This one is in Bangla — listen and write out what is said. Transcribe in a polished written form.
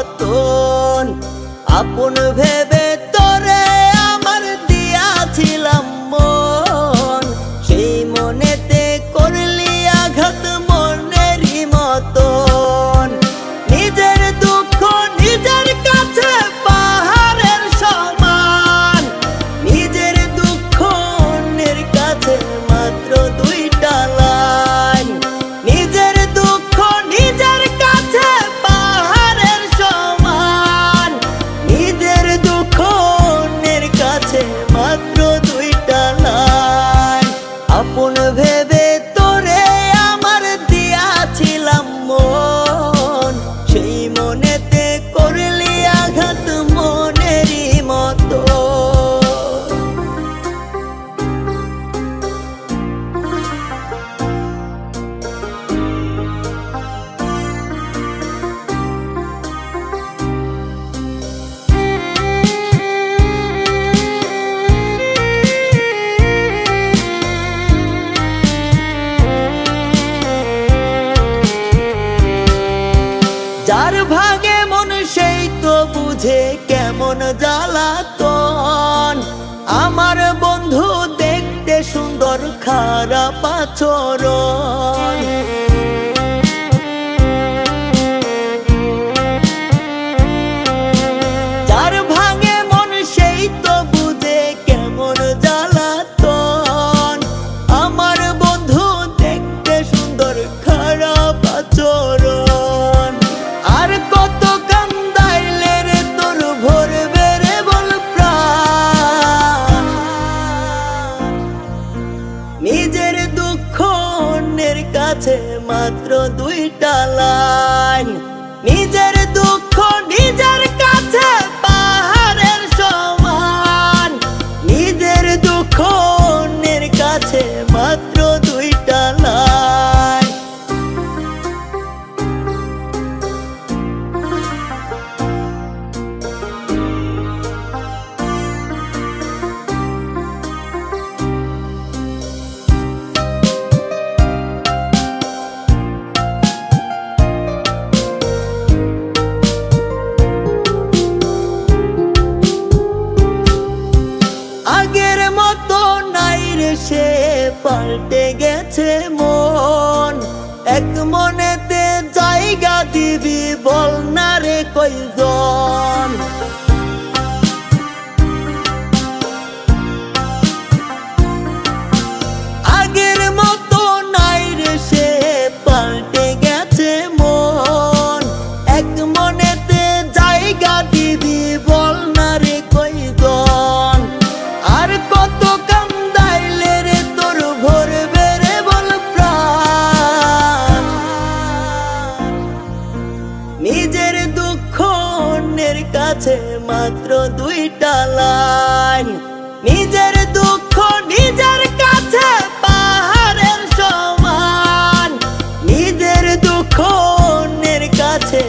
মতন। আপন ভেবে তোরে আমার দিয়াছিলাম মন, সেই মনেতে করলি আঘাত মনেরই মতন। নিজের দুঃখ নিজের কাছে পাহাড়ের সমান, নিজের দুঃখ অন্যের কাছে মাত্র দুইটা লাইন। নিজের দুঃখ নিজের কাছে পাহাড়ের সমান, নিজের দুঃখ অন্যের কাছে মাত্র দুইটা লাইন। আপন ভেবে তোরে আমার দিয়াছিলাম মন, সেই মনেতে করলি আঘাত মনেরই মতো। যার ভাগে মন সেই তো বুঝে কেমন জ্বালাতন। আমার বন্ধু দেখতে সুন্দর খারাপ আচরণ। যার ভাগে মন সেই তো বুঝে কেমন জ্বালাতন। আমার বন্ধু দেখতে সুন্দর খারাপ আচরণ। আর কত কান্দাইলে রে তোর ভরবে রে বল প্রাণ। নিজের দুঃখ অন্যের কাছে মাত্র দুইটা লাইন। নিজের দুঃখ নিজের কাছে পাহাড়ের সমান, নিজের দুঃখ অন্যের কাছে মাত্র দুইটা লাইন। আগের মতো নাই রে সে পাল্টে গেছে মন। এক মনেতে জায়গা দিবি বল না রে কয়জন। আগের মতো নাই রে সে পাল্টে গেছে মন। এক মনেতে জায়গা দিবি বল না রে কয়জন। আর কত কান্দাইলে রে তোর ভরবে রে বল প্রাণ। নিজের দুঃখ অন্যের কাছে মাত্র দুইটা লাইন। নিজের দুঃখ নিজের কাছে পাহাড়ের সমান, নিজের দুঃখ অন্যের কাছে